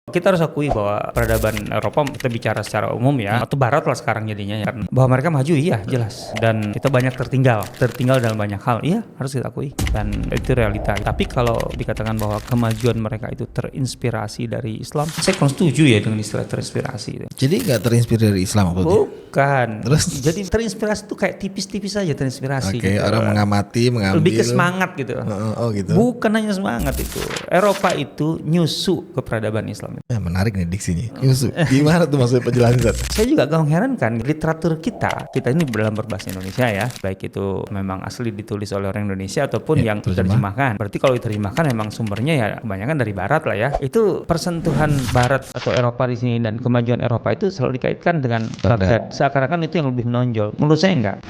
Kita harus akui bahwa peradaban Eropa, kita bicara secara umum ya, atau Barat lah sekarang jadinya ya, bahwa mereka maju, iya jelas, dan kita banyak tertinggal dalam banyak hal, iya harus kita akui, dan itu realita. Tapi kalau dikatakan bahwa kemajuan mereka itu terinspirasi dari Islam, saya kurang setuju ya dengan istilah terinspirasi. Jadi nggak terinspirasi dari Islam apa? Bukan. Terus? Jadi terinspirasi itu kayak tipis-tipis aja terinspirasi. Oke, gitu. orang mengamati, mengambil. Lebih ke semangat gitu. Oh gitu. Bukan hanya semangat itu. Eropa itu nyusu ke peradaban Islam. Menarik nih diksinya. Yusuf, gimana tuh maksudnya penjelasan? Saya juga agak mengherankan literatur kita ini dalam berbahasa Indonesia ya, baik itu memang asli ditulis oleh orang Indonesia ataupun yang diterjemahkan. Berarti kalau diterjemahkan memang sumbernya ya kebanyakan dari Barat lah ya. Itu persentuhan Barat atau Eropa di sini dan kemajuan Eropa itu selalu dikaitkan dengan Baghdad. Seakan-akan itu yang lebih menonjol. Menurut saya enggak.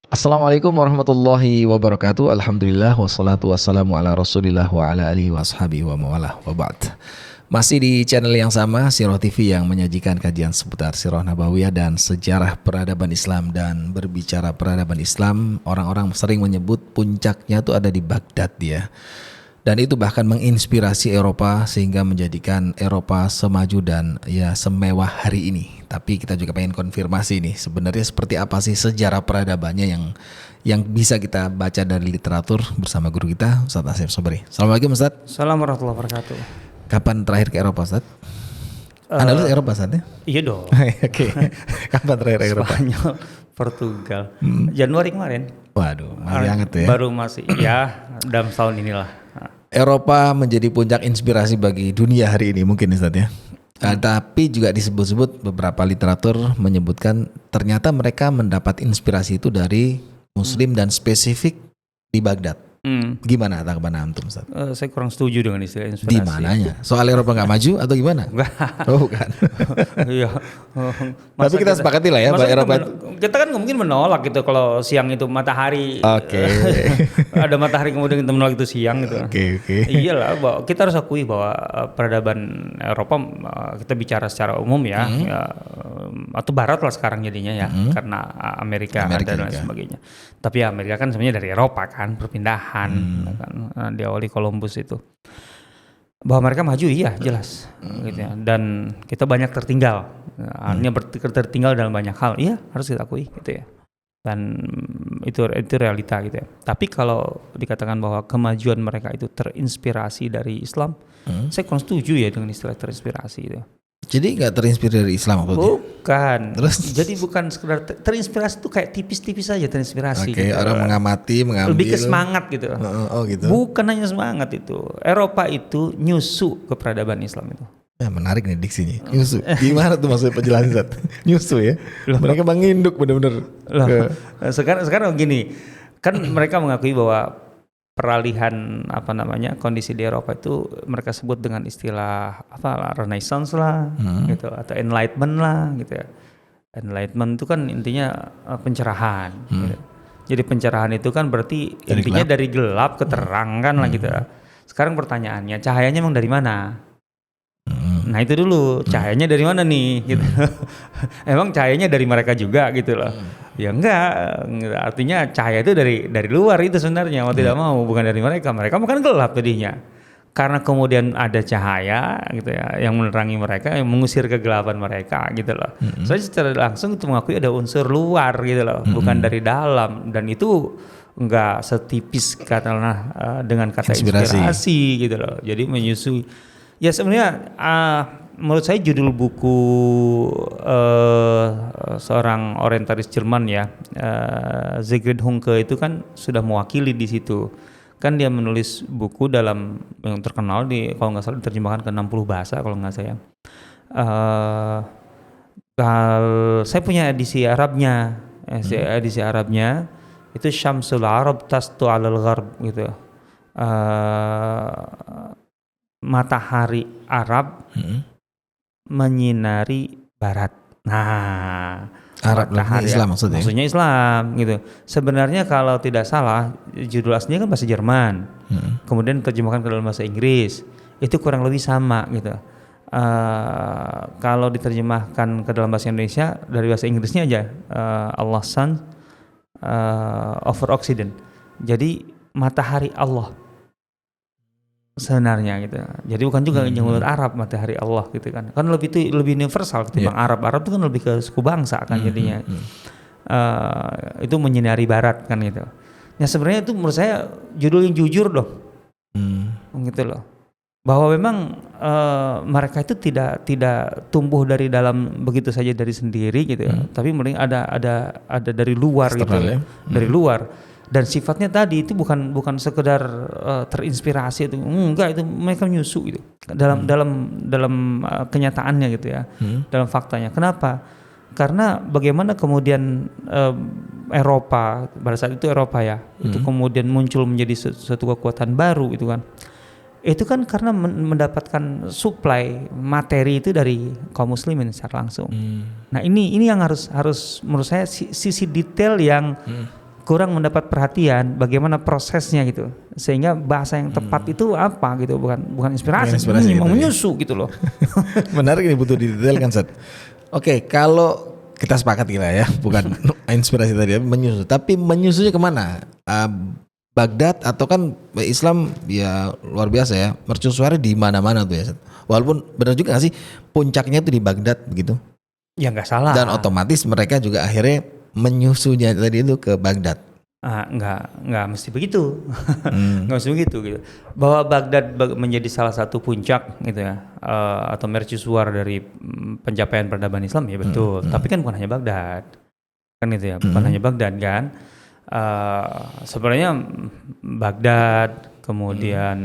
Assalamualaikum warahmatullahi wabarakatuh. Alhamdulillah wassalatu wassalamu ala rasulillah wa ala alihi wa ashabihi wa mawalah wa ba'd. Masih di channel yang sama, Sirah TV, yang menyajikan kajian seputar Sirah Nabawiyah dan sejarah peradaban Islam. Dan berbicara peradaban Islam, orang-orang sering menyebut puncaknya itu ada di Baghdad ya. Dan itu bahkan menginspirasi Eropa sehingga menjadikan Eropa semaju dan ya semewah hari ini. Tapi kita juga pengen konfirmasi nih, sebenarnya seperti apa sih sejarah peradabannya yang bisa kita baca dari literatur bersama guru kita, Ustaz Asif Sobri. Assalamualaikum Ustaz. Assalamualaikum warahmatullahi wabarakatuh. Kapan terakhir ke Eropa Ustaz? Anda lihat Eropa Ustaz ya? Iya dong. Oke. Kapan terakhir ke Eropa? Spanyol, Portugal. Januari kemarin. Waduh, masih hangat ya. Baru masih ya dalam tahun inilah. Eropa menjadi puncak inspirasi bagi dunia hari ini mungkin Ustaz ya. Tapi juga disebut-sebut beberapa literatur menyebutkan ternyata mereka mendapat inspirasi itu dari Muslim dan spesifik di Baghdad. Gimana tanggapan antum Ustaz? Saya kurang setuju dengan istilah inspirasi. Di mananya? Soal Eropa nggak maju atau gimana? Oh bukan. Iya. Tapi kita sepakati lah ya bahwa Eropa kita kan nggak mungkin menolak gitu kalau siang itu matahari. Oke. Ada matahari kemudian kita menolak itu siang gitu. Oke. Iyalah, kita harus akui bahwa peradaban Eropa, kita bicara secara umum ya, atau Barat lah sekarang jadinya ya, karena Amerika ada dan sebagainya. Tapi Amerika kan sebenarnya dari Eropa kan, perpindahan kan, diawali Columbus itu. Bahwa mereka maju, iya jelas, gitu ya. Dan kita banyak tertinggal, artinya tertinggal dalam banyak hal, iya harus kita akui, gitu ya. Dan itu realita gitu ya. Tapi kalau dikatakan bahwa kemajuan mereka itu terinspirasi dari Islam, saya kurang setuju ya dengan istilah terinspirasi itu. Jadi nggak terinspirasi dari Islam apa? Bukan. Terus? Jadi bukan sekedar terinspirasi itu kayak tipis-tipis saja terinspirasi. Oke, gitu. orang mengamati, mengambil. Lebih ke semangat gitu. Oh gitu. Bukan hanya semangat itu. Eropa itu nyusu ke peradaban Islam itu. Menarik nih diksinya. Nyusu. Gimana tuh maksudnya penjelasan Zat? Nyusu ya. Mereka menginduk benar-benar. Sekarang gini, kan mereka mengakui bahwa peralihan kondisi di Eropa itu mereka sebut dengan istilah Renaissance lah, gitu, atau Enlightenment lah, gitu ya. Enlightenment itu kan intinya pencerahan. Gitu. Jadi pencerahan itu kan berarti intinya dari gelap ke terang kan lah gitu. Sekarang pertanyaannya, cahayanya emang dari mana? Nah itu dulu, cahayanya dari mana nih? Gitu. Emang cahayanya dari mereka juga gitu loh? Ya enggak, artinya cahaya itu dari luar itu sebenarnya, mau tidak mau, bukan dari mereka. Mereka bukan gelap tadinya. Karena kemudian ada cahaya gitu ya, yang menerangi mereka, yang mengusir kegelapan mereka gitu loh. Saya secara langsung itu mengakui ada unsur luar gitu loh, bukan dari dalam. Dan itu enggak setipis katakanlah dengan kata inspirasi gitu loh. Jadi menyusui. Ya sebenarnya menurut saya judul buku seorang orientalis Jerman ya, Siegfried Hunke itu kan sudah mewakili di situ. Kan dia menulis buku dalam yang terkenal kalau nggak salah diterjemahkan ke 60 bahasa kalau nggak saya. Saya punya edisi Arabnya. Edisi Arabnya itu Syamsul Arab Tastu 'alal Gharb gitu. Matahari Arab menyinari Barat. Nah, Arab matahari Islam maksudnya. Maksudnya Islam gitu. Sebenarnya kalau tidak salah judul aslinya kan bahasa Jerman. Kemudian terjemahkan ke dalam bahasa Inggris. Itu kurang lebih sama gitu. Kalau diterjemahkan ke dalam bahasa Indonesia dari bahasa Inggrisnya aja Allah Sun over Occident. Jadi matahari Allah sebenarnya gitu. Jadi bukan juga janggut Arab matahari Allah gitu kan. Kan lebih universal ketimbang Arab. Arab itu kan lebih ke suku bangsa kan jadinya. Itu menyinari Barat kan gitu. Ya sebenarnya itu menurut saya judul yang jujur dong. Gitu loh. Bahwa memang mereka itu tidak tumbuh dari dalam begitu saja dari sendiri gitu ya. Tapi mending ada dari luar gitu. Ya. Dari luar. Dan sifatnya tadi itu bukan sekedar terinspirasi itu, enggak, itu mereka menyusu gitu dalam kenyataannya gitu ya, dalam faktanya. Kenapa? Karena bagaimana kemudian Eropa pada saat itu itu kemudian muncul menjadi suatu kekuatan baru itu kan. Itu kan karena mendapatkan suplai materi itu dari kaum muslimin secara langsung. Nah ini yang harus menurut saya sisi detail yang kurang mendapat perhatian, bagaimana prosesnya gitu, sehingga bahasa yang tepat itu apa gitu, bukan inspirasi gitu, mau menyusu gitu loh. Menarik, ini butuh didetailkan Ustaz. Oke, kalau kita sepakat gila ya, bukan inspirasi tadi, menyusu, tapi menyusunya kemana? Baghdad atau kan Islam ya luar biasa ya, mercusuarnya di mana-mana tuh ya Ustaz. Walaupun benar juga nggak sih puncaknya itu di Baghdad begitu? Ya nggak salah. Dan otomatis mereka juga akhirnya menyusunya tadi itu ke Baghdad. Nggak mesti begitu. Nggak mesti begitu gitu. Bahwa Baghdad menjadi salah satu puncak gitu ya, atau mercusuar dari pencapaian peradaban Islam ya betul. Tapi kan bukan hanya Baghdad. Kan gitu ya, bukan hanya Baghdad kan. Sebenarnya Baghdad, kemudian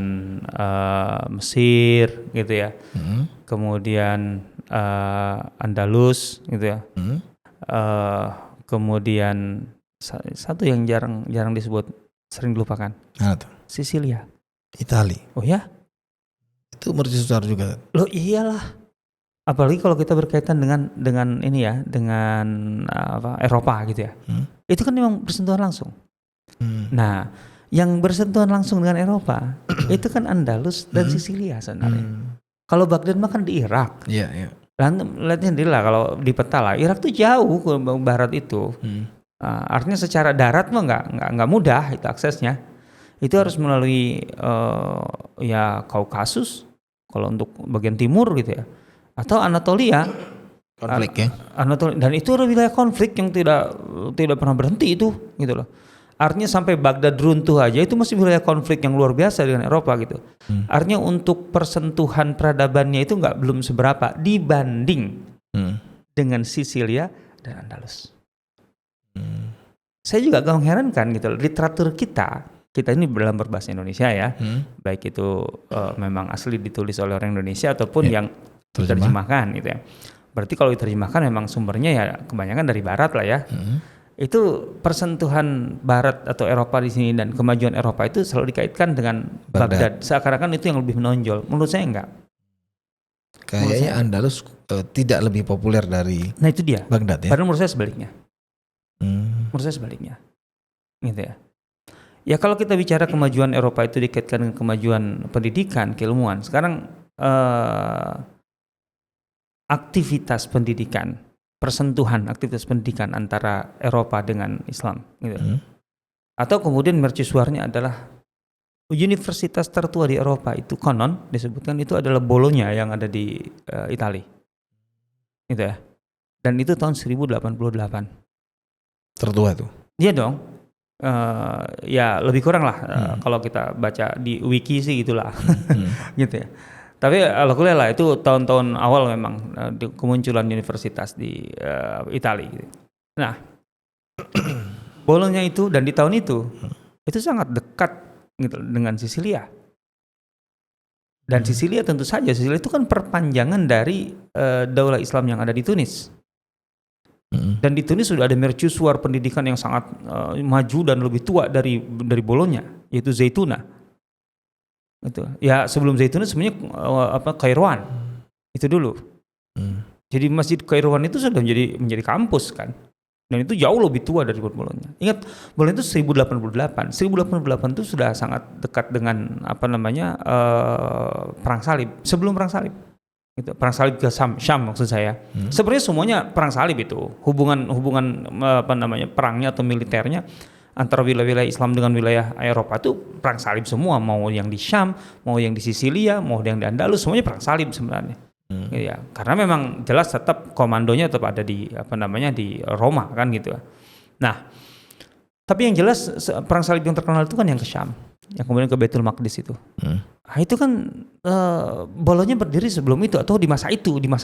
Mesir gitu ya. Kemudian Andalus gitu ya. Kemudian satu yang jarang disebut, sering dilupakan. Sisilia. Itali. Oh ya? Itu mercusuar juga. Loh iyalah. Apalagi kalau kita berkaitan dengan ini ya, dengan Eropa gitu ya. Itu kan memang bersentuhan langsung. Nah, yang bersentuhan langsung dengan Eropa itu kan Andalus dan Sisilia sebenarnya. Kalau Baghdad mah kan di Irak. Iya, iya. Dan lihatnya lah kalau di peta lah, Irak tuh jauh ke barat itu. Artinya secara darat mah nggak mudah itu aksesnya. Itu harus melalui ya Kaukasus kalau untuk bagian timur gitu ya, atau Anatolia. Konflik ya. Anatolia, dan itu adalah wilayah konflik yang tidak pernah berhenti itu gitu loh. Artinya sampai Baghdad runtuh aja itu masih wilayah konflik yang luar biasa dengan Eropa gitu. Artinya untuk persentuhan peradabannya itu belum seberapa dibanding dengan Sisilia dan Andalus. Saya juga agak mengherankan gitu loh, literatur kita ini dalam berbahasa Indonesia ya, baik itu memang asli ditulis oleh orang Indonesia ataupun yang diterjemahkan gitu ya. Berarti kalau diterjemahkan memang sumbernya ya kebanyakan dari Barat lah ya. Itu persentuhan Barat atau Eropa di sini dan kemajuan Eropa itu selalu dikaitkan dengan Baghdad. Seakan-akan itu yang lebih menonjol. Menurut saya enggak. Kayaknya Andalus tidak lebih populer dari Nah itu dia. Baghdad ya. Padahal menurut saya sebaliknya. Menurut saya sebaliknya. Gitu ya. Ya kalau kita bicara kemajuan Eropa itu dikaitkan dengan kemajuan pendidikan, keilmuan. Sekarang aktivitas pendidikan, persentuhan aktivitas pendidikan antara Eropa dengan Islam gitu. Atau kemudian mercusuarnya adalah universitas tertua di Eropa itu konon disebutkan itu adalah Bologna yang ada di Italia gitu ya. Dan itu tahun 1088 tertua tuh. Iya dong. Ya lebih kurang lah kalau kita baca di wiki sih gitulah. Gitu ya. Tapi alhamdulillah lah itu tahun-tahun awal memang kemunculan universitas di Italia gitu. Nah, Bologna itu dan di tahun itu sangat dekat gitu dengan Sisilia. Dan Sisilia tentu saja, Sisilia itu kan perpanjangan dari daulah Islam yang ada di Tunis. Dan di Tunis sudah ada mercusuar pendidikan yang sangat maju dan lebih tua dari Bologna, yaitu Zaytuna. gitu. Ya sebelum Zaitunah sebenarnya Kairouan itu dulu. Jadi Masjid Kairouan itu sudah menjadi kampus kan. Dan itu jauh lebih tua dari Bolonya. Ingat, Bolonya itu 1088. 1088 itu sudah sangat dekat dengan perang salib. Sebelum perang salib. Gitu. Perang salib ke Syam maksud saya. Sebenarnya semuanya perang salib itu. Hubungan perangnya atau militernya antara wilayah Islam dengan wilayah Eropa itu perang salib semua. Mau yang di Syam, mau yang di Sisilia, mau yang di Andalus, semuanya perang salib sebenarnya. Ya, karena memang jelas tetap komandonya tetap ada di di Roma kan gitu. Nah, tapi yang jelas perang salib yang terkenal itu kan yang ke Syam, yang kemudian ke Baitul Maqdis itu. Nah, itu kan Bolonya berdiri sebelum itu atau di masa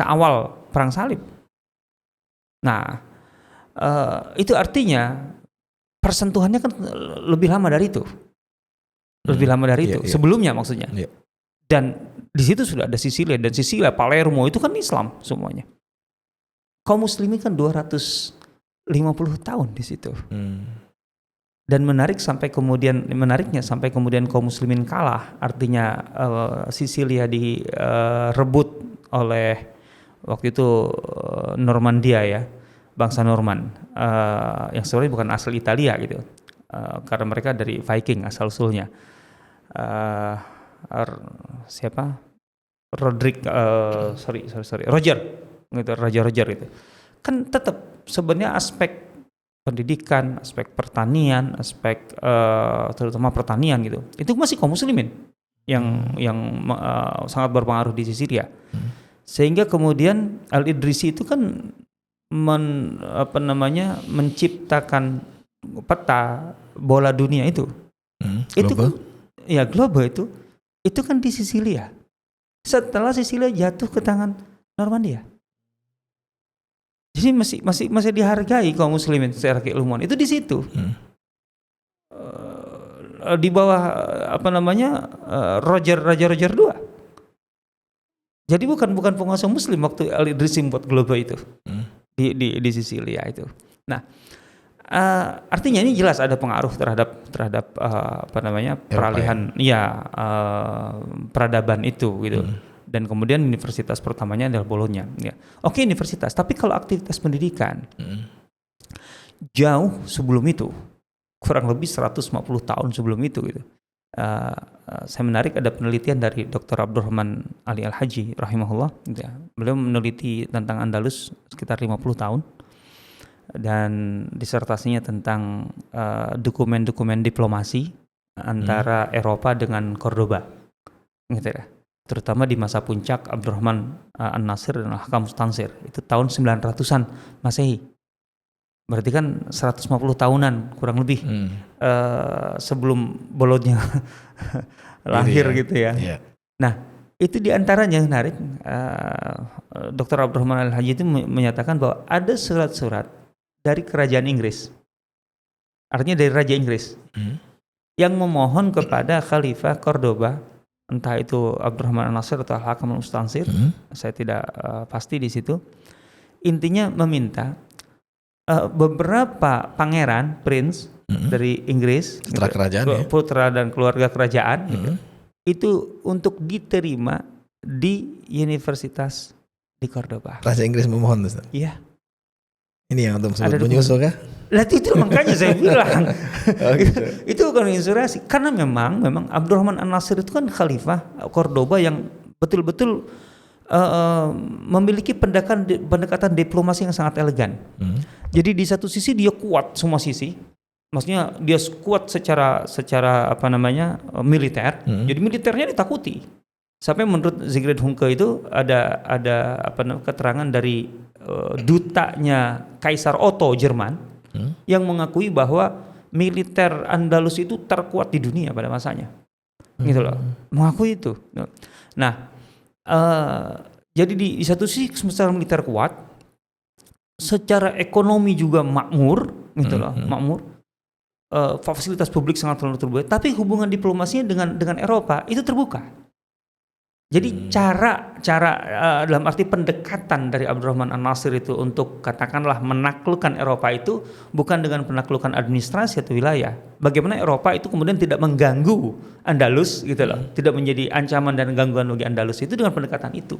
awal perang salib. Nah, itu artinya persentuhannya kan lebih lama dari itu. Sebelumnya maksudnya. Dan di situ sudah ada Sisilia, dan Sisilia, Palermo itu kan Islam semuanya. Kaum muslimin kan 250 tahun di situ. Dan menariknya sampai kemudian kaum muslimin kalah, artinya Sisilia direbut oleh waktu itu Normandia ya, bangsa Norman, yang sebenarnya bukan asal Italia gitu, karena mereka dari Viking asal usulnya. Roger gitu, Raja Roger itu kan tetap sebenarnya aspek pendidikan, aspek pertanian, aspek terutama pertanian gitu, itu masih kaum muslimin yang sangat berpengaruh di Sisilia. Sehingga kemudian Al-Idrisi itu kan menciptakan peta bola dunia itu. Itu kan ya global itu kan di Sisilia. Setelah Sisilia jatuh ke tangan Normandia. Jadi masih dihargai kaum muslimin secara keilmuan. Itu di situ. Di bawah Raja Roger II. Jadi bukan penguasa muslim waktu Al-Idrisi buat global itu. Di Sisilia itu. Nah, artinya ini jelas ada pengaruh terhadap peralihan peradaban itu gitu. Dan kemudian universitas pertamanya adalah Bologna ya. Oke, universitas, tapi kalau aktivitas pendidikan jauh sebelum itu, kurang lebih 150 tahun sebelum itu gitu. Saya menarik ada penelitian dari Dr. Abdurrahman Ali Al-Haji rahimahullah gitu ya. Beliau meneliti tentang Andalus sekitar 50 tahun. Dan disertasinya tentang dokumen-dokumen diplomasi antara Eropa dengan Cordoba, gitu ya. Terutama di masa puncak Abdurrahman An-Nasir dan Al-Hakam Mustansir, itu tahun 900-an Masehi. Berarti kan 150 tahunan kurang lebih sebelum Bologna lahir gitu ya. Nah, itu diantaranya menarik. Dr. Abdurrahman Al-Haji itu menyatakan bahwa ada surat-surat dari kerajaan Inggris, artinya dari Raja Inggris, yang memohon kepada Khalifah Cordoba, entah itu Abdurrahman An-Nasir atau Al-Hakam Mustansir, saya tidak pasti di situ. Intinya meminta beberapa pangeran, prince dari Inggris, putra dan keluarga kerajaan, gitu, itu untuk diterima di Universitas di Cordoba. Raja Inggris memohon, Ustaz? Iya. Ini yang untuk sebut menyusul kah? Lah itu makanya saya bilang itu bukan inspirasi, karena memang Abdurrahman An-Nasir itu kan khalifah Cordoba yang betul-betul memiliki pendekatan diplomasi yang sangat elegan. Jadi di satu sisi dia kuat semua sisi, maksudnya dia kuat secara militer. Jadi militernya ditakuti. Sampai menurut Siegfried Hunke itu ada keterangan dari dutanya Kaisar Otto Jerman yang mengakui bahwa militer Andalus itu terkuat di dunia pada masanya, gitu loh, mengakui itu. Nah, jadi di satu sisi secara militer kuat, secara ekonomi juga makmur, gitu loh, makmur. Fasilitas publik sangat terbuka, tapi hubungan diplomasinya dengan Eropa itu terbuka. Jadi cara dalam arti pendekatan dari Abdurrahman An-Nasir itu untuk katakanlah menaklukkan Eropa itu bukan dengan penaklukan administrasi atau wilayah. Bagaimana Eropa itu kemudian tidak mengganggu Andalus gitu loh, tidak menjadi ancaman dan gangguan bagi Andalus itu dengan pendekatan itu.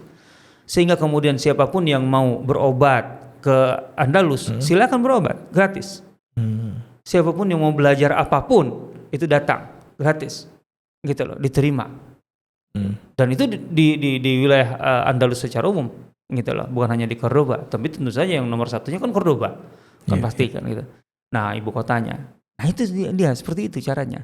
Sehingga kemudian siapapun yang mau berobat ke Andalus silakan berobat gratis. Siapapun yang mau belajar apapun itu datang gratis, gitu loh, diterima. Dan itu di wilayah Andalus secara umum, gitu loh, bukan hanya di Cordoba, tapi tentu saja yang nomor satunya kan Cordoba, kan pasti kan gitu. Nah ibu kotanya, nah itu dia seperti itu caranya,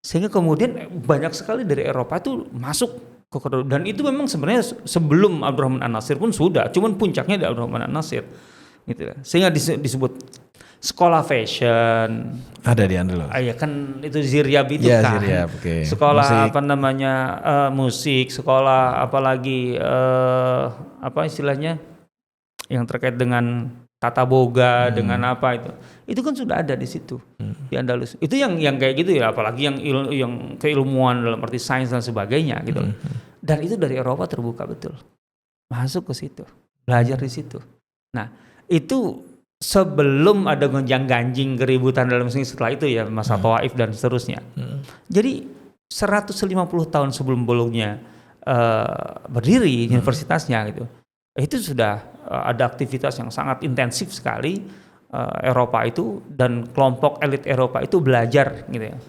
sehingga kemudian banyak sekali dari Eropa itu masuk ke Cordoba, dan itu memang sebenarnya sebelum Abdurrahman An-Nasir pun sudah, cuman puncaknya di Abdurrahman An-Nasir, gitu loh, sehingga disebut sekolah fashion ada di Andalus. Ya kan itu Ziryab itu kan. Ziryab, okay. Sekolah musik. Apa namanya musik, sekolah apalagi apa istilahnya yang terkait dengan tata boga dengan apa itu kan sudah ada di situ di Andalus. Itu yang kayak gitu ya, apalagi yang keilmuan dalam arti sains dan sebagainya gitu. Dan itu dari Eropa terbuka betul, masuk ke situ, belajar di situ. Nah itu sebelum ada gonjang-ganjing keributan dalam sini, setelah itu ya masa Tawaif dan seterusnya. Jadi 150 tahun sebelum Bologna berdiri universitasnya gitu, itu sudah ada aktivitas yang sangat intensif sekali Eropa itu, dan kelompok elit Eropa itu belajar gitu ya.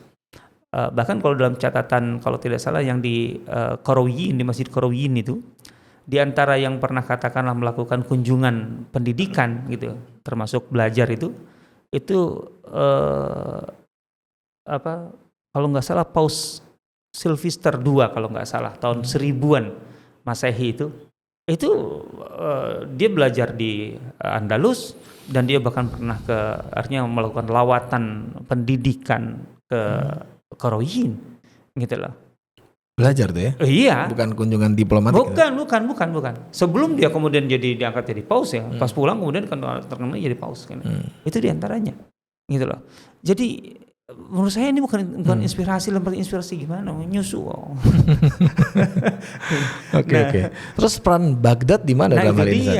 Bahkan kalau dalam catatan kalau tidak salah yang di Qarawiyyin, di Masjid Qarawiyyin itu, di antara yang pernah katakanlah melakukan kunjungan pendidikan gitu, termasuk belajar itu kalau nggak salah Paus Sylvester II kalau nggak salah tahun 1000-an Masehi itu dia belajar di Andalus, dan dia bahkan pernah artinya melakukan lawatan pendidikan ke Qarawiyyin gitu loh. Belajar tuh ya? Iya. Bukan kunjungan diplomatik. Bukan. Sebelum dia kemudian diangkat jadi paus ya, pas pulang kemudian kan terkenal jadi paus kan. Itu diantaranya, gitu loh. Jadi menurut saya ini bukan inspirasi, lembaga inspirasi gimana, nyusu. Oke. Terus peran Baghdad di mana dalam hal ini?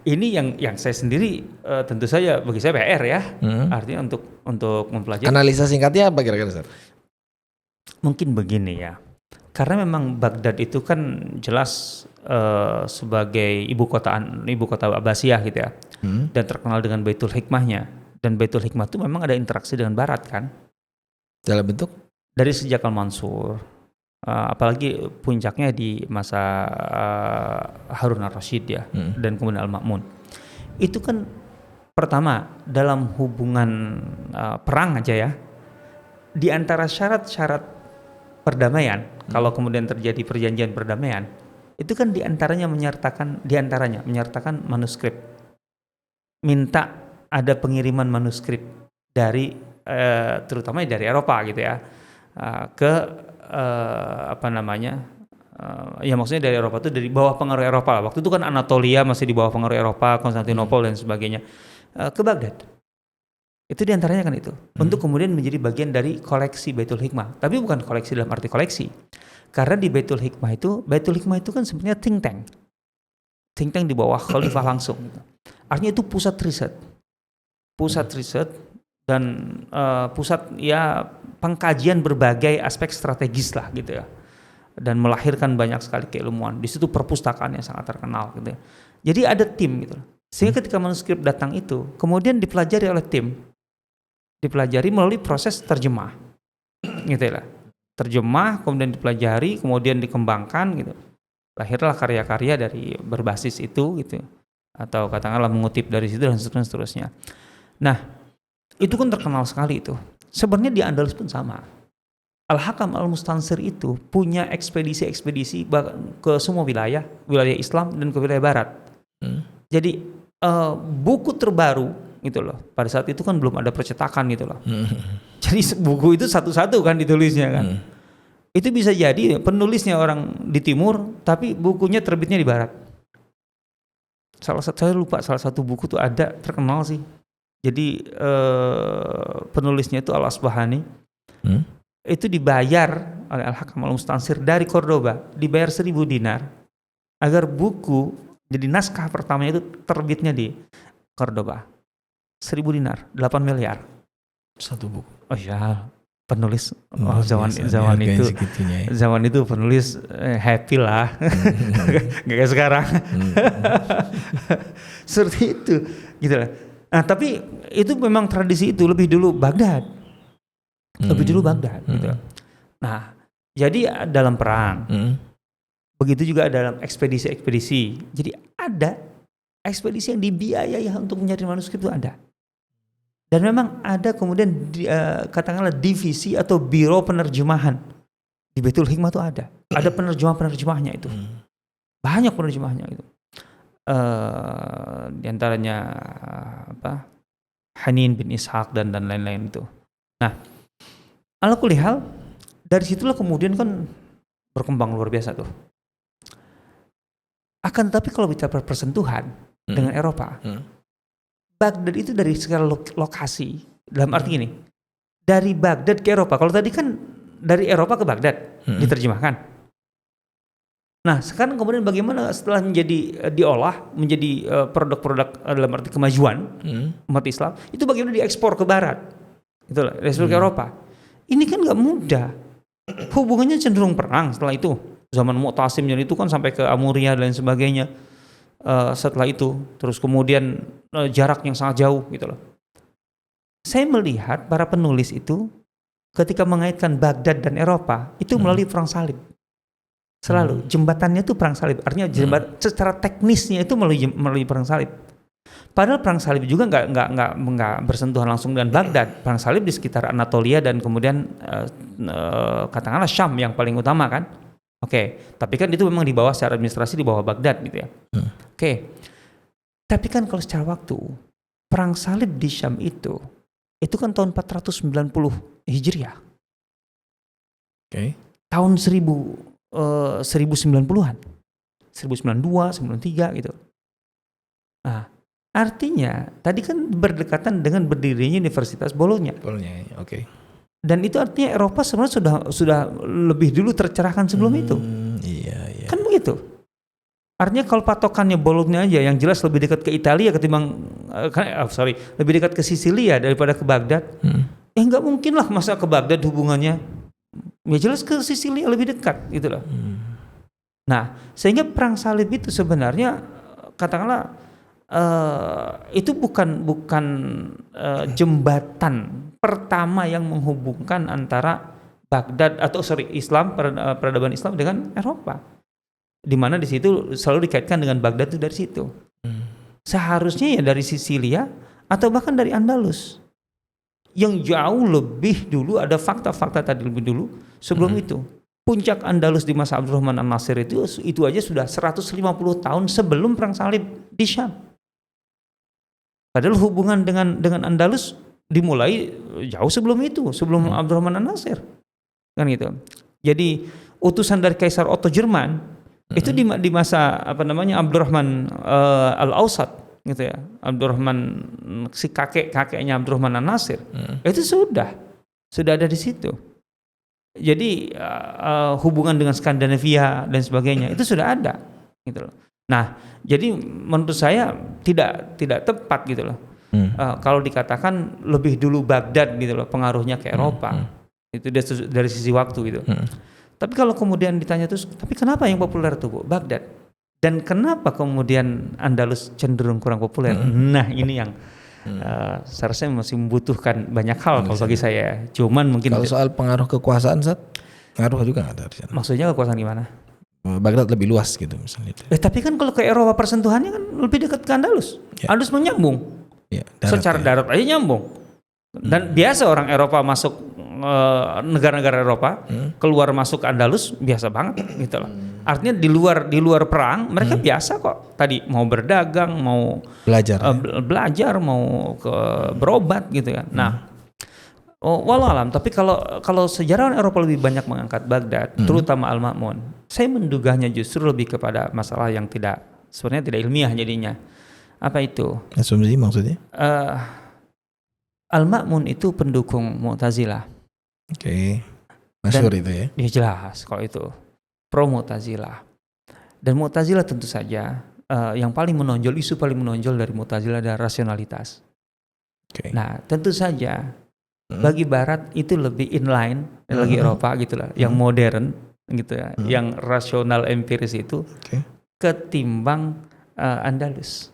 Ini yang saya sendiri tentu saja bagi saya PR ya, artinya untuk mempelajari. Analisa singkatnya apa kira-kira, Ustaz? Mungkin begini ya. Karena memang Baghdad itu kan jelas sebagai ibu kota Abbasiyah gitu ya, dan terkenal dengan Baitul Hikmahnya, dan Baitul Hikmah itu memang ada interaksi dengan Barat kan, dalam bentuk dari sejak Al-Mansur, apalagi puncaknya di masa Harun al-Rashid ya, dan kemudian Al-Ma'mun. Itu kan pertama dalam hubungan perang aja ya, di antara syarat-syarat perdamaian, kalau kemudian terjadi perjanjian perdamaian, itu kan diantaranya menyertakan manuskrip, minta ada pengiriman manuskrip dari terutama dari Eropa gitu ya, ke ya maksudnya dari Eropa itu dari bawah pengaruh Eropa lah. Waktu itu kan Anatolia masih di bawah pengaruh Eropa, Konstantinopel dan sebagainya, ke Baghdad. Itu diantaranya kan itu, untuk kemudian menjadi bagian dari koleksi Baitul Hikmah. Tapi bukan koleksi dalam arti koleksi, karena di Baitul Hikmah itu kan sebenarnya think tank di bawah khalifah langsung gitu. Artinya itu pusat riset dan pusat ya pengkajian berbagai aspek strategis lah gitu ya, dan melahirkan banyak sekali keilmuan. Di situ perpustakaan yang sangat terkenal gitu ya. Jadi ada tim gitu, sehingga ketika manuskrip datang itu kemudian dipelajari oleh tim, dipelajari melalui proses terjemah gitu ya, terjemah kemudian dipelajari, kemudian dikembangkan gitu, lahirlah karya-karya dari berbasis itu gitu, atau katakanlah mengutip dari situ dan seterusnya. Nah itu kan terkenal sekali itu. Sebenarnya di Andalus pun sama. Al-Hakam Al-Mustansir itu punya ekspedisi ke semua wilayah Islam dan ke wilayah Barat. Jadi buku terbaru gitu loh, pada saat itu kan belum ada percetakan gitu loh. Jadi buku itu satu-satu kan ditulisnya kan. Itu bisa jadi penulisnya orang di timur, tapi bukunya terbitnya di barat. Saya lupa salah satu buku tuh ada terkenal sih. Jadi penulisnya itu Al-Asbahani. Itu dibayar oleh Al-Hakam Al-Mustansir dari Cordoba dibayar 1.000 dinar agar buku jadi naskah pertamanya itu terbitnya di Cordoba. 1.000 dinar, 8 miliar. Satu buku. Oh ya, penulis zaman itu penulis happy lah. Gak kayak sekarang. Seperti itu gitu lah. Nah, tapi itu memang tradisi itu lebih dulu Baghdad. Gitu. Nah, jadi dalam perang. Begitu juga dalam ekspedisi-ekspedisi. Jadi ada ekspedisi yang dibiayai untuk mencari manuskrip itu ada. Dan memang ada kemudian katakanlah divisi atau biro penerjemahan. Di Baitul Hikmah itu ada. Ada penerjemah-penerjemahnya itu. Banyak penerjemahnya itu. Di antaranya Hanin bin Ishaq dan lain-lain itu. Nah, ala kulli hal dari situlah kemudian kan berkembang luar biasa tuh. Akan tetapi kalau bicara persentuhan dengan Eropa, Baghdad itu dari segala lokasi. Dalam arti ini, dari Baghdad ke Eropa. Kalau tadi kan dari Eropa ke Baghdad diterjemahkan. Nah, sekarang kemudian bagaimana setelah diolah menjadi produk-produk dalam arti kemajuan umat Islam, itu bagaimana diekspor ke Barat, itulah ekspor ke Eropa. Ini kan nggak mudah. Hubungannya cenderung perang setelah itu. Zaman Mu'tasim itu kan sampai ke Amuria dan lain sebagainya. Setelah itu, terus kemudian jarak yang sangat jauh, gitu loh. Saya melihat para penulis itu ketika mengaitkan Baghdad dan Eropa itu melalui perang salib. Selalu jembatannya itu perang salib, artinya secara teknisnya itu melalui perang salib. Padahal perang salib juga nggak bersentuhan langsung dengan Baghdad. Perang salib di sekitar Anatolia dan kemudian katakanlah Syam yang paling utama kan. Oke, tapi kan itu memang di bawah secara administrasi di bawah Baghdad gitu ya. Oke, tapi kan kalau secara waktu perang salib di Syam itu kan tahun 490 Hijriah. Tahun 1090-an, 1092, 93 gitu. Nah, artinya tadi kan berdekatan dengan berdirinya Universitas Bologna. Dan itu artinya Eropa sebenarnya sudah lebih dulu tercerahkan sebelum itu. Iya. Kan begitu. Artinya kalau patokannya Bologna aja yang jelas lebih dekat ke Italia ketimbang lebih dekat ke Sisilia daripada ke Baghdad. Nggak mungkin lah masa ke Baghdad hubungannya. Ya jelas ke Sisilia lebih dekat gitu loh. Nah, sehingga perang salib itu sebenarnya katakanlah itu bukan jembatan pertama yang menghubungkan antara Baghdad Islam, peradaban Islam dengan Eropa. Di mana di situ selalu dikaitkan dengan Baghdad itu dari situ. Seharusnya ya dari Sisilia atau bahkan dari Andalus. Yang jauh lebih dulu ada fakta-fakta tadi lebih dulu sebelum itu. Puncak Andalus di masa Abdurrahman An-Nasir itu aja sudah 150 tahun sebelum perang salib di Syam. Padahal hubungan dengan Andalus dimulai jauh sebelum itu, sebelum Abdurrahman An-Nasir. Kan gitu. Jadi utusan dari Kaisar Otto Jerman itu di masa Abdurrahman Al-Ausat gitu ya, Abdurrahman si kakeknya Abdurrahman An-Nasir itu sudah ada di situ. Jadi hubungan dengan Skandinavia dan sebagainya itu sudah ada gitu loh. Nah, jadi menurut saya tidak tepat gitu loh. Kalau dikatakan lebih dulu Baghdad gitu loh pengaruhnya ke Eropa. Itu dari sisi waktu gitu. Tapi kalau kemudian ditanya terus, tapi kenapa yang populer tuh Bu? Baghdad. Dan kenapa kemudian Andalus cenderung kurang populer? Nah, ini yang seharusnya masih membutuhkan banyak hal kalau bagi saya. Cuman mungkin kalau soal pengaruh kekuasaan, pengaruh juga nggak dari sana? Maksudnya kekuasaan gimana? Baghdad lebih luas gitu misalnya. Tapi kan kalau ke Eropa persentuhannya kan lebih dekat ke Andalus. Andalus menyambung. Secara darat aja nyambung. Dan biasa orang Eropa masuk negara-negara Eropa keluar masuk ke Andalus biasa banget gitu loh. Artinya di luar perang mereka biasa kok. Tadi mau berdagang, mau belajar, mau berobat gitu ya. Nah, walau alam. Tapi kalau sejarawan Eropa lebih banyak mengangkat Baghdad, terutama Al-Ma'mun, saya menduganya justru lebih kepada masalah yang sebenarnya tidak ilmiah jadinya. Apa itu? Asumsi maksudnya? Al-Ma'mun itu pendukung Mu'tazilah. Masyhur itu ya. Ya jelas kalau itu pro Mu'tazilah. Dan Mu'tazilah tentu saja yang paling menonjol, isu paling menonjol dari Mu'tazilah adalah rasionalitas. Okay. Nah tentu saja bagi Barat itu lebih inline, lagi Eropa gitulah, yang modern gitu ya, yang rasional empiris itu ketimbang Andalus.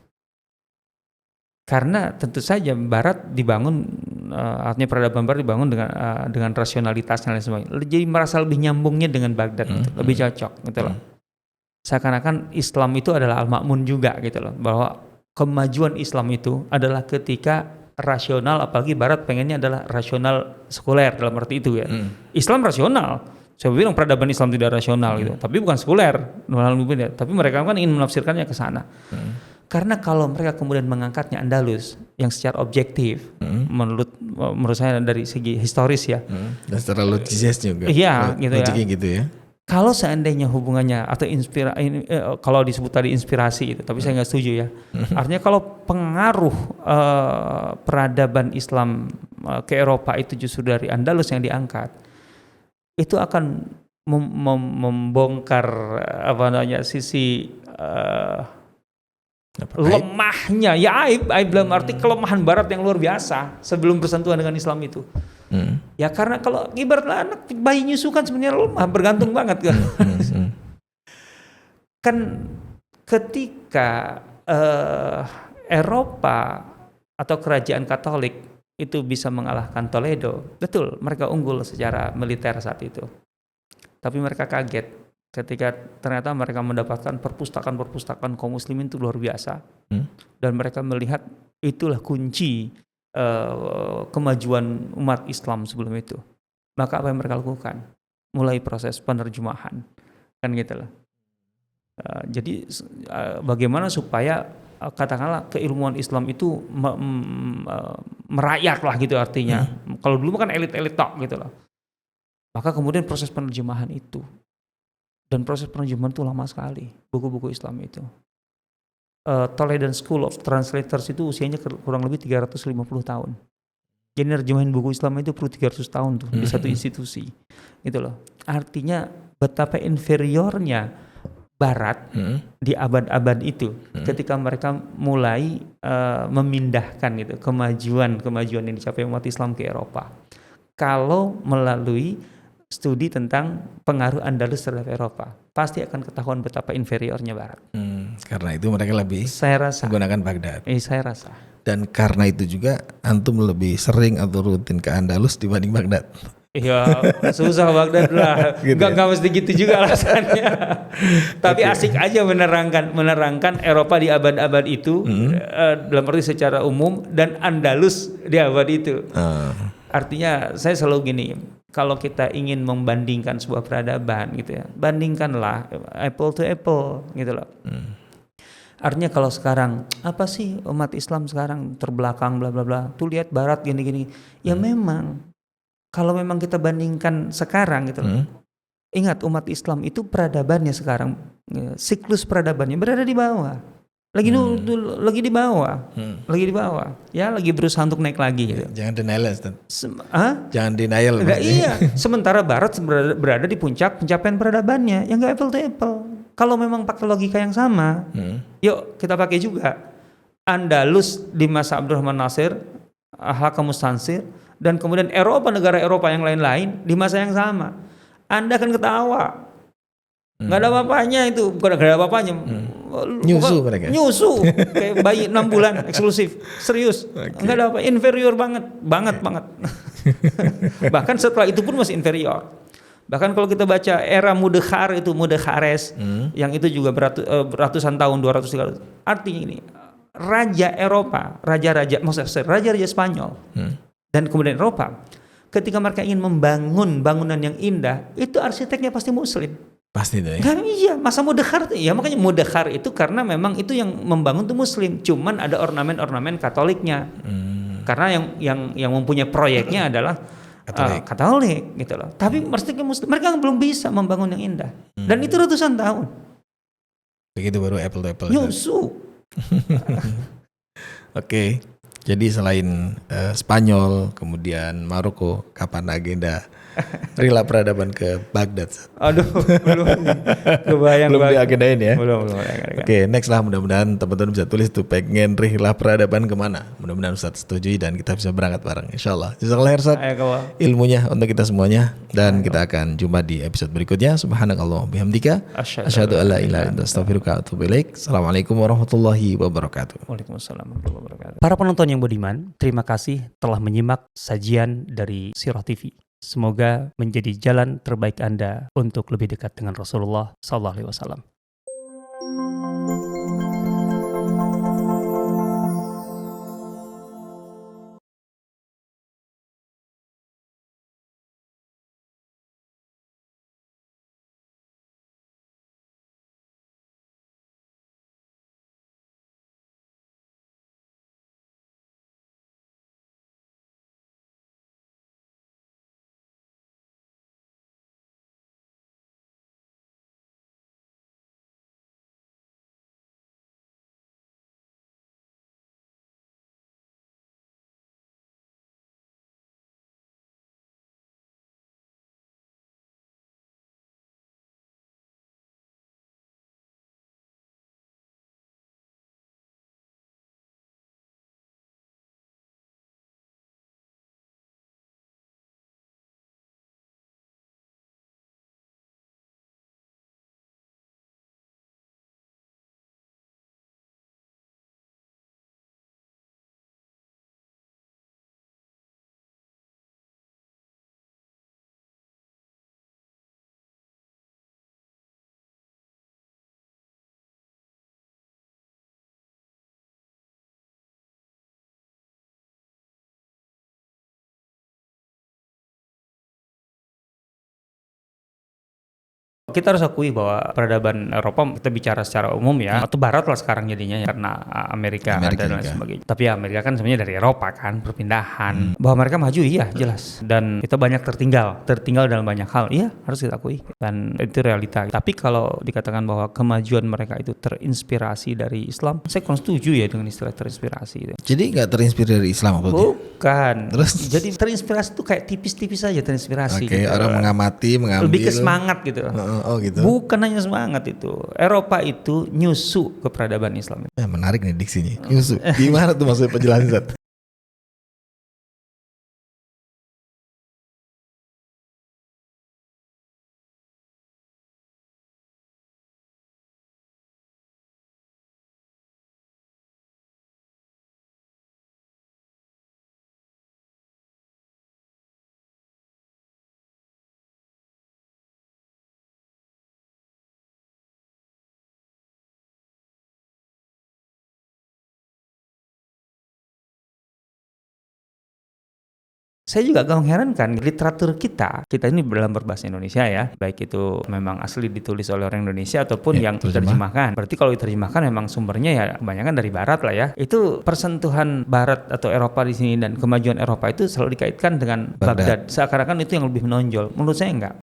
Karena tentu saja Barat dibangun, artinya peradaban Barat dibangun dengan rasionalitasnya dan sebagainya. Jadi merasa lebih nyambungnya dengan Baghdad, gitu, lebih cocok, gitu loh. Seakan-akan Islam itu adalah al-ma'mun juga, gitu loh. Bahwa kemajuan Islam itu adalah ketika rasional, apalagi Barat pengennya adalah rasional sekuler dalam arti itu ya. Islam rasional. Saya bilang peradaban Islam tidak rasional gitu, tapi bukan sekuler. Tapi mereka kan ingin menafsirkannya ke sana. Karena kalau mereka kemudian mengangkatnya Andalus yang secara objektif, menurut saya dari segi historis ya, dan secara logis juga, iya gitu ya. Gitu ya. Kalau seandainya hubungannya atau kalau disebut tadi inspirasi itu, tapi saya nggak setuju ya. Artinya kalau pengaruh peradaban Islam ke Eropa itu justru dari Andalus yang diangkat, itu akan membongkar sisi lemahnya, ya aib dalam arti kelemahan Barat yang luar biasa sebelum bersentuhan dengan Islam itu. Ya karena kalau ibaratnya anak bayi nyusu kan sebenarnya lemah, bergantung banget kan. Kan ketika Eropa atau kerajaan Katolik itu bisa mengalahkan Toledo, betul mereka unggul secara militer saat itu. Tapi mereka kaget ketika ternyata mereka mendapatkan perpustakaan kaum muslimin itu luar biasa. Dan mereka melihat itulah kunci kemajuan umat Islam sebelum itu. Maka apa yang mereka lakukan? Mulai proses penerjemahan, kan gitu loh. Jadi bagaimana supaya katakanlah keilmuan Islam itu merayak lah gitu artinya. Kalau dulu kan elit-elit tok gitu loh. Maka kemudian proses penerjemahan itu. Dan proses penerjemahan itu lama sekali, buku-buku Islam itu. Toledo School of Translators itu usianya kurang lebih 350 tahun. Jadi nerjemahin buku Islam itu perlu 300 tahun tuh di satu institusi. Gitu loh. Artinya betapa inferiornya Barat di abad-abad itu ketika mereka mulai memindahkan gitu kemajuan yang dicapai umat Islam ke Eropa. Kalau melalui studi tentang pengaruh Andalus terhadap Eropa, pasti akan ketahuan betapa inferiornya Barat. Karena itu mereka lebih menggunakan Baghdad. Saya rasa. Dan karena itu juga antum lebih sering atau rutin ke Andalus dibanding Baghdad. Iya, susah Baghdad lah. Gitu Nggak mesti gitu juga alasannya. Tapi asik aja menerangkan Eropa di abad-abad itu dalam arti secara umum dan Andalus di abad itu. Artinya saya selalu gini, kalau kita ingin membandingkan sebuah peradaban gitu ya, bandingkanlah apple to apple gitu loh. Artinya kalau sekarang apa sih umat Islam sekarang terbelakang bla bla bla, tuh lihat Barat gini-gini. Ya memang kalau memang kita bandingkan sekarang gitu loh. Ingat umat Islam itu peradabannya sekarang, siklus peradabannya berada di bawah. Lagi di bawah, ya lagi berusaha untuk naik lagi. Gitu. Jangan denial, jangan denial. Iya, sementara Barat berada di puncak pencapaian peradabannya, yang nggak apple to apple. Kalau memang pakai logika yang sama, yuk kita pakai juga Andalus di masa Abdurrahman Nasir, Al-Hakam Mustansir, dan kemudian negara Eropa yang lain-lain di masa yang sama. Anda akan ketawa. Nggak ada apa-apanya itu, bukan nggak ada apa-apanya. Nyusu kayak bayi 6 bulan eksklusif, serius. Nggak ada apa, inferior banget. Bahkan setelah itu pun masih inferior. Bahkan kalau kita baca era Mudekhares, yang itu juga beratusan tahun, 200-300. Artinya ini raja Eropa, raja-raja Spanyol dan kemudian Eropa, ketika mereka ingin membangun bangunan yang indah, itu arsiteknya pasti Muslim. Pasti deh. Iya, masa Mudekhar ya, makanya Mudekhar itu karena memang itu yang membangun itu Muslim, cuman ada ornamen-ornamen Katoliknya. Karena yang mempunyai proyeknya adalah Katolik gitu loh. Tapi mereka belum bisa membangun yang indah. Dan itu ratusan tahun. Begitu baru apple to apple. Nyusu. Oke. Jadi selain Spanyol, kemudian Maroko, kapan agenda Rihlah peradaban ke Baghdad. Aduh, belum kebayang. Belum diagendain ya. Belum. Oke, next lah, mudah-mudahan teman-teman bisa tulis tuh pengen rihlah peradaban kemana. Mudah-mudahan Ustaz setujui dan kita bisa berangkat bareng insyaallah. Jazakallah khair Ustaz ilmunya untuk kita semuanya, dan kita akan jumpa di episode berikutnya. Subhanakallah bihamdika asyhadu an la ilaha illa anta astaghfiruka wa atubu ilaik. Assalamualaikum warahmatullahi wabarakatuh. Waalaikumsalam warahmatullahi wabarakatuh. Para penonton yang budiman, terima kasih telah menyimak sajian dari Sirah TV. Semoga menjadi jalan terbaik Anda untuk lebih dekat dengan Rasulullah SAW. Kita harus akui bahwa peradaban Eropa, kita bicara secara umum ya, atau Barat lah sekarang jadinya ya, karena Amerika ada dan lain sebagainya. Tapi Amerika kan sebenarnya dari Eropa kan, perpindahan. Bahwa mereka maju iya jelas, dan kita banyak tertinggal dalam banyak hal, iya harus kita akui, dan itu realita. Tapi kalau dikatakan bahwa kemajuan mereka itu terinspirasi dari Islam, saya kurang setuju ya dengan istilah terinspirasi itu. Jadi nggak terinspirasi dari Islam apa? Bukan. Terus? Jadi terinspirasi itu kayak tipis-tipis aja terinspirasi. Oke, gitu. Orang mengamati, mengambil. Lebih ke semangat gitu. Oh gitu. Bukan hanya semangat itu. Eropa itu nyusu ke peradaban Islam. Menarik nih diksinya. Nyusu. Gimana tuh maksudnya penjelasan Zat? Saya juga agak mengherankan literatur kita ini dalam berbahasa Indonesia ya, baik itu memang asli ditulis oleh orang Indonesia ataupun yang diterjemahkan. Berarti kalau diterjemahkan memang sumbernya ya kebanyakan dari Barat lah ya. Itu persentuhan Barat atau Eropa di sini dan kemajuan Eropa itu selalu dikaitkan dengan Baghdad. Seakan-akan itu yang lebih menonjol. Menurut saya enggak.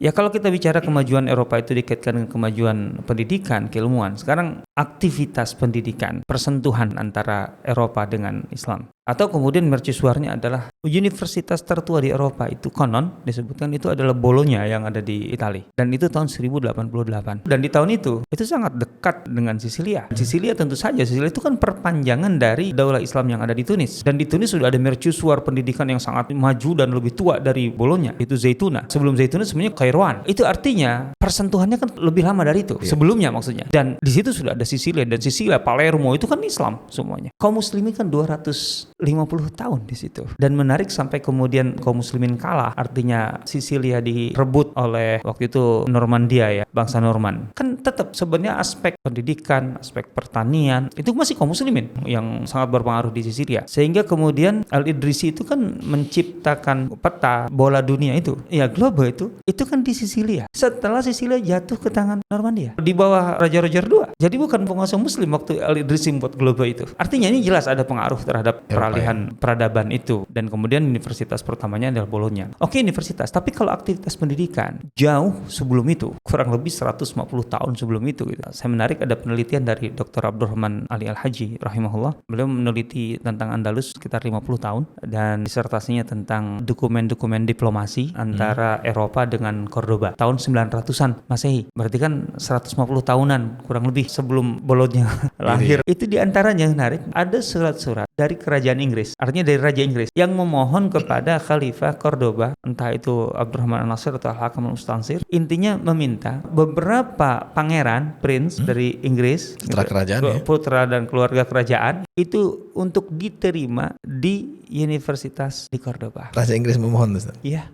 Ya kalau kita bicara kemajuan Eropa itu dikaitkan dengan kemajuan pendidikan, keilmuan. Sekarang aktivitas pendidikan, persentuhan antara Eropa dengan Islam. Atau kemudian mercusuarnya adalah universitas tertua di Eropa itu konon disebutkan itu adalah Bologna yang ada di Italia. Dan itu tahun 1088. Dan di tahun itu sangat dekat dengan Sisilia. Sisilia tentu saja, Sisilia itu kan perpanjangan dari daulah Islam yang ada di Tunis. Dan di Tunis sudah ada mercusuar pendidikan yang sangat maju dan lebih tua dari Bologna. Itu Zaytuna. Sebelum Zaytuna sebenarnya Kairouan. Itu artinya persentuhannya kan lebih lama dari itu. Sebelumnya maksudnya. Dan di situ sudah ada Sisilia. Dan Sisilia, Palermo itu kan Islam semuanya. Kaum muslimin kan 250 tahun di situ. Dan menarik sampai kemudian kaum muslimin kalah, artinya Sisilia direbut oleh waktu itu Normandia ya, bangsa Norman. Kan tetap sebenarnya aspek pendidikan, aspek pertanian itu masih kaum muslimin yang sangat berpengaruh di Sisilia. Sehingga kemudian Al-Idrisi itu kan menciptakan peta bola dunia itu. Ya, globe itu kan di Sisilia. Setelah Sisilia jatuh ke tangan Normandia di bawah Raja Roger II. Jadi bukan penguasa muslim waktu Al-Idrisi membuat globe itu. Artinya ini jelas ada pengaruh terhadap peralihan peralihan peradaban itu, dan kemudian universitas pertamanya adalah Bologna. Oke, universitas, tapi kalau aktivitas pendidikan jauh sebelum itu, kurang lebih 150 tahun sebelum itu gitu. Saya menarik ada penelitian dari Dr. Abdurrahman Ali Al-Haji rahimahullah. Beliau meneliti tentang Andalus sekitar 50 tahun dan disertasinya tentang dokumen-dokumen diplomasi antara Eropa dengan Cordoba tahun 900-an Masehi. Berarti kan 150 tahunan kurang lebih sebelum Bologna lahir. Itu diantaranya menarik, ada surat-surat dari kerajaan Inggris, artinya dari Raja Inggris, yang memohon kepada Khalifah Cordoba, entah itu Abdurrahman An-Nasir atau Al-Hakam Al-Mustansir, intinya meminta beberapa pangeran, prince dari Inggris, putra dan keluarga kerajaan, itu untuk diterima di universitas di Cordoba. Raja Inggris memohon, Ustaz? Iya.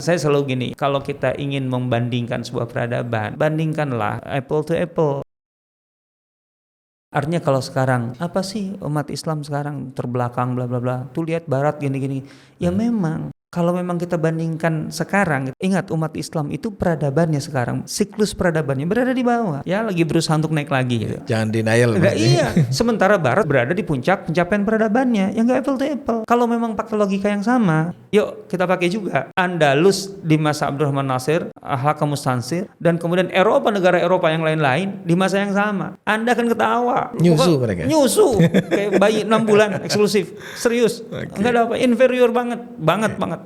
Saya selalu gini, kalau kita ingin membandingkan sebuah peradaban, bandingkanlah apple to apple. Artinya kalau sekarang, apa sih umat Islam sekarang terbelakang bla bla bla, tuh lihat barat gini-gini. Ya memang, kalau memang kita bandingkan sekarang, ingat umat Islam itu peradabannya sekarang, siklus peradabannya berada di bawah. Ya lagi berusaha untuk naik lagi gitu. Jangan denial. Iya, sementara barat berada di puncak pencapaian peradabannya, yang nggak apple to apple. Kalau memang pakai logika yang sama, yuk kita pakai juga. Andalus di masa Abdurrahman Nasir, Al-Hakam Mustansir, dan kemudian Eropa, negara Eropa yang lain-lain di masa yang sama. Anda akan ketawa. Nyusu mereka. Nyusu, kayak bayi 6 bulan eksklusif, serius. Nggak ada apa, inferior banget.